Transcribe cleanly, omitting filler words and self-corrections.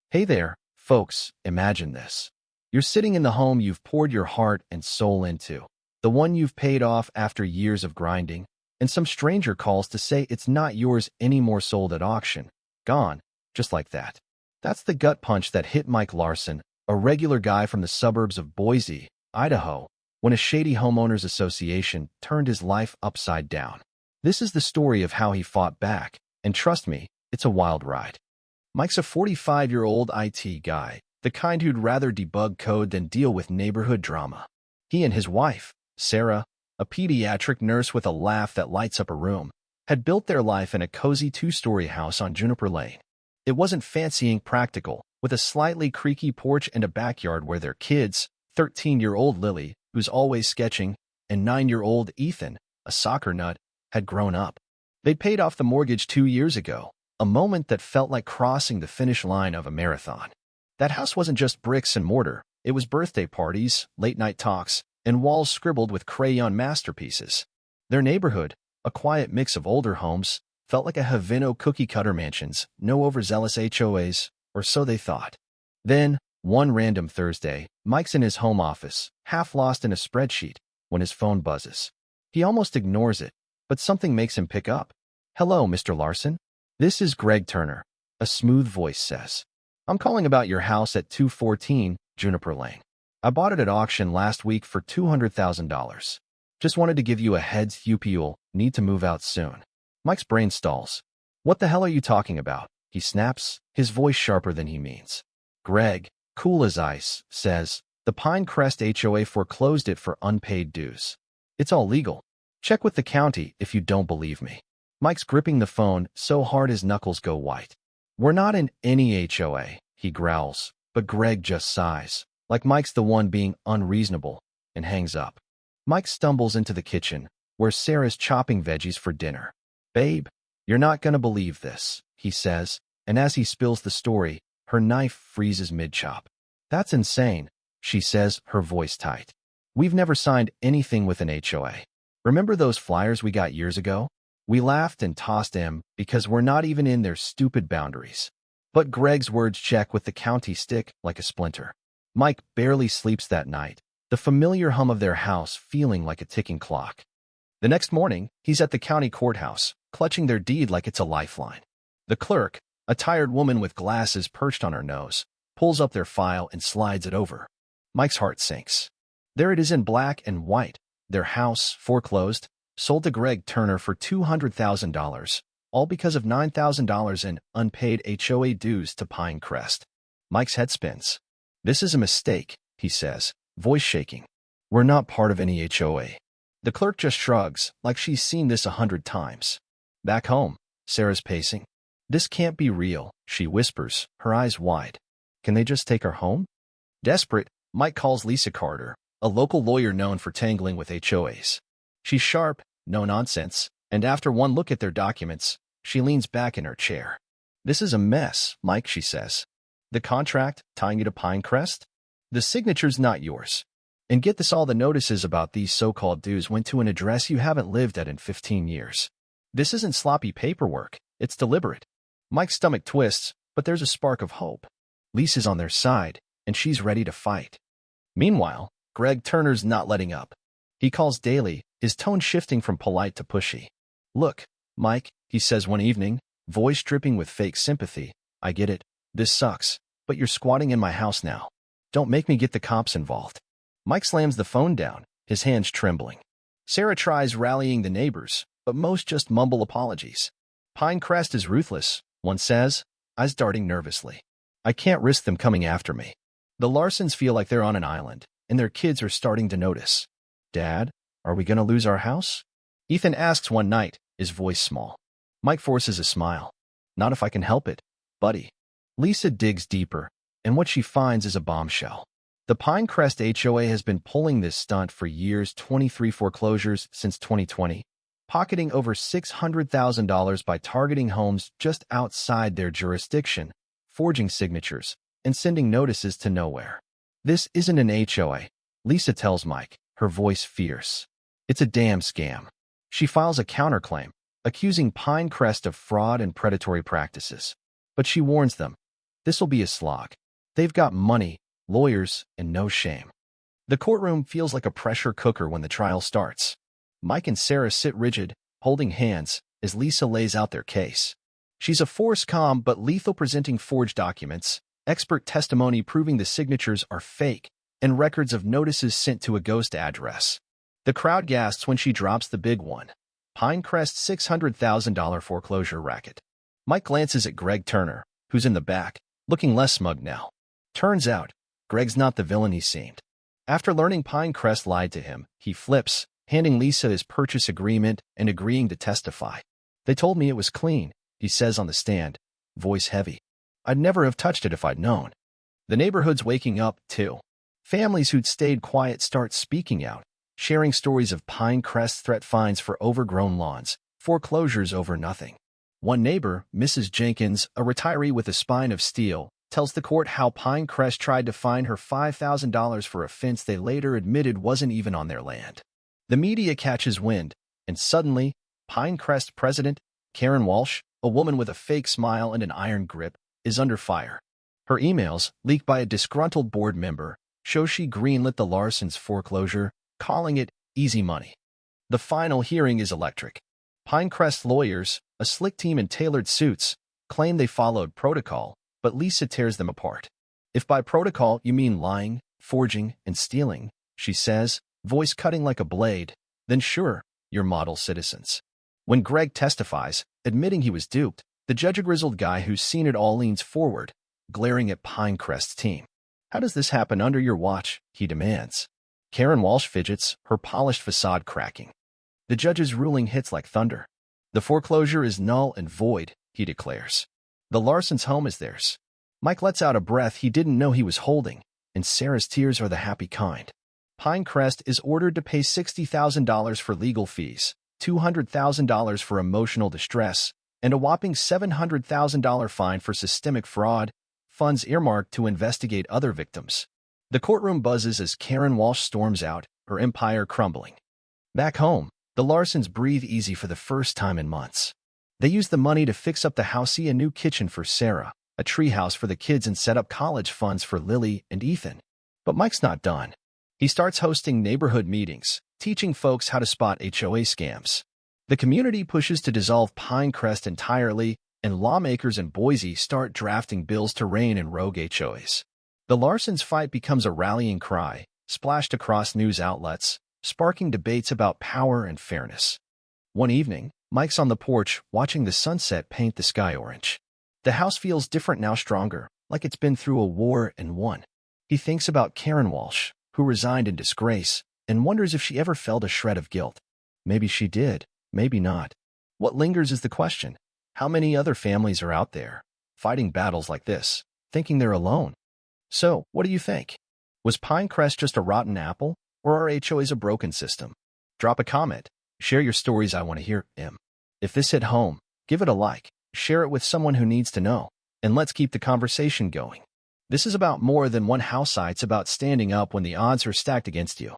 Hey there, folks, imagine this. You're sitting in the home you've poured your heart and soul into, the one you've paid off after years of grinding, and some stranger calls to say it's not yours anymore, sold at auction. Gone, just like that. That's the gut punch that hit Mike Larson, a regular guy from the suburbs of Boise, Idaho, when a shady homeowners association turned his life upside down. This is the story of how he fought back, and trust me, it's a wild ride. Mike's a 45-year-old IT guy, the kind who'd rather debug code than deal with neighborhood drama. He and his wife, Sarah, a pediatric nurse with a laugh that lights up a room, had built their life in a cozy two-story house on Juniper Lane. It wasn't fancy, practical, with a slightly creaky porch and a backyard where their kids, 13-year-old Lily, who's always sketching, and 9-year-old Ethan, a soccer nut, had grown up. They'd paid off the mortgage 2 years ago, a moment that felt like crossing the finish line of a marathon. That house wasn't just bricks and mortar. It was birthday parties, late-night talks, and walls scribbled with crayon masterpieces. Their neighborhood, a quiet mix of older homes, felt like a Havana cookie-cutter mansions, no overzealous HOAs, or so they thought. Then, one random Thursday, Mike's in his home office, half lost in a spreadsheet, when his phone buzzes. He almost ignores it, but something makes him pick up. "Hello, Mr. Larson? This is Greg Turner," a smooth voice says. "I'm calling about your house at 214 Juniper Lane. I bought it at auction last week for $200,000. Just wanted to give you a heads up, you'll need to move out soon." Mike's brain stalls. "What the hell are you talking about?" he snaps, his voice sharper than he means. Greg, cool as ice, says, "The Pinecrest HOA foreclosed it for unpaid dues. It's all legal. Check with the county if you don't believe me." Mike's gripping the phone so hard his knuckles go white. "We're not in any HOA," he growls, but Greg just sighs, like Mike's the one being unreasonable, and hangs up. Mike stumbles into the kitchen, where Sarah's chopping veggies for dinner. "Babe, you're not gonna believe this," he says, and as he spills the story, her knife freezes mid-chop. "That's insane," she says, her voice tight. "We've never signed anything with an HOA. Remember those flyers we got years ago? We laughed and tossed them because we're not even in their stupid boundaries." But Greg's words check with the county stick like a splinter. Mike barely sleeps that night, the familiar hum of their house feeling like a ticking clock. The next morning, he's at the county courthouse, clutching their deed like it's a lifeline. The clerk, a tired woman with glasses perched on her nose, pulls up their file and slides it over. Mike's heart sinks. There it is in black and white, their house, foreclosed, sold to Greg Turner for $200,000, all because of $9,000 in unpaid HOA dues to Pinecrest. Mike's head spins. "This is a mistake," he says, voice shaking. "We're not part of any HOA." The clerk just shrugs, like she's seen this 100 times. Back home, Sarah's pacing. "This can't be real," she whispers, her eyes wide. "Can they just take her home?" Desperate, Mike calls Lisa Carter, a local lawyer known for tangling with HOAs. She's sharp, no nonsense, and after one look at their documents, she leans back in her chair. "This is a mess, Mike," she says. "The contract tying you to Pinecrest? The signature's not yours. And get this, all the notices about these so-called dues went to an address you haven't lived at in 15 years. This isn't sloppy paperwork, it's deliberate." Mike's stomach twists, but there's a spark of hope. Lisa's on their side, and she's ready to fight. Meanwhile, Greg Turner's not letting up. He calls daily, his tone shifting from polite to pushy. "Look, Mike," he says one evening, voice dripping with fake sympathy, "I get it. This sucks, but you're squatting in my house now. Don't make me get the cops involved." Mike slams the phone down, his hands trembling. Sarah tries rallying the neighbors, but most just mumble apologies. "Pinecrest is ruthless," one says, eyes darting nervously. "I can't risk them coming after me." The Larsons feel like they're on an island, and their kids are starting to notice. "Dad, are we gonna lose our house?" Ethan asks one night, his voice small. Mike forces a smile. "Not if I can help it, buddy." Lisa digs deeper, and what she finds is a bombshell. The Pinecrest HOA has been pulling this stunt for years, 23 foreclosures since 2020, pocketing over $600,000 by targeting homes just outside their jurisdiction, forging signatures, and sending notices to nowhere. "This isn't an HOA," Lisa tells Mike, her voice fierce. "It's a damn scam." She files a counterclaim, accusing Pinecrest of fraud and predatory practices. But she warns them, This'll be a slog. They've got money, lawyers, and no shame. The courtroom feels like a pressure cooker when the trial starts. Mike and Sarah sit rigid, holding hands, as Lisa lays out their case. She's a force calm but lethal, presenting forged documents, expert testimony proving the signatures are fake, and records of notices sent to a ghost address. The crowd gasps when she drops the big one. Pinecrest's $600,000 foreclosure racket. Mike glances at Greg Turner, who's in the back, looking less smug now. Turns out, Greg's not the villain he seemed. After learning Pinecrest lied to him, he flips, handing Lisa his purchase agreement and agreeing to testify. They told me it was clean, he says on the stand, voice heavy. I'd never have touched it if I'd known. The neighborhood's waking up, too. Families who'd stayed quiet start speaking out, sharing stories of Pinecrest threat fines for overgrown lawns, foreclosures over nothing. One neighbor, Mrs. Jenkins, a retiree with a spine of steel, tells the court how Pinecrest tried to fine her $5,000 for a fence they later admitted wasn't even on their land. The media catches wind, and suddenly, Pinecrest president, Karen Walsh, a woman with a fake smile and an iron grip, is under fire. Her emails, leaked by a disgruntled board member, show she greenlit the Larsons' foreclosure, calling it easy money. The final hearing is electric. Pinecrest lawyers, a slick team in tailored suits, claim they followed protocol, but Lisa tears them apart. If by protocol you mean lying, forging, and stealing, she says, voice cutting like a blade, then sure, you're model citizens. When Greg testifies, admitting he was duped, the judge, a grizzled guy who's seen it all, leans forward, glaring at Pinecrest's team. How does this happen under your watch? He demands. Karen Walsh fidgets, her polished facade cracking. The judge's ruling hits like thunder. The foreclosure is null and void, he declares. The Larsons' home is theirs. Mike lets out a breath he didn't know he was holding, and Sarah's tears are the happy kind. Pinecrest is ordered to pay $60,000 for legal fees, $200,000 for emotional distress, and a whopping $700,000 fine for systemic fraud, funds earmarked to investigate other victims. The courtroom buzzes as Karen Walsh storms out, her empire crumbling. Back home, the Larsons breathe easy for the first time in months. They use the money to fix up the house, see a new kitchen for Sarah, a treehouse for the kids, and set up college funds for Lily and Ethan. But Mike's not done. He starts hosting neighborhood meetings, teaching folks how to spot HOA scams. The community pushes to dissolve Pinecrest entirely, and lawmakers in Boise start drafting bills to rein in rogue HOAs. The Larsons' fight becomes a rallying cry, splashed across news outlets, sparking debates about power and fairness. One evening, Mike's on the porch, watching the sunset paint the sky orange. The house feels different now, stronger, like it's been through a war and won. He thinks about Karen Walsh, who resigned in disgrace, and wonders if she ever felt a shred of guilt. Maybe she did, maybe not. What lingers is the question: how many other families are out there, fighting battles like this, thinking they're alone? So, what do you think? Was Pinecrest just a rotten apple, or are HOAs a broken system? Drop a comment. Share your stories, I want to hear them. If this hit home, give it a like, share it with someone who needs to know, and let's keep the conversation going. This is about more than one house site. It's about standing up when the odds are stacked against you.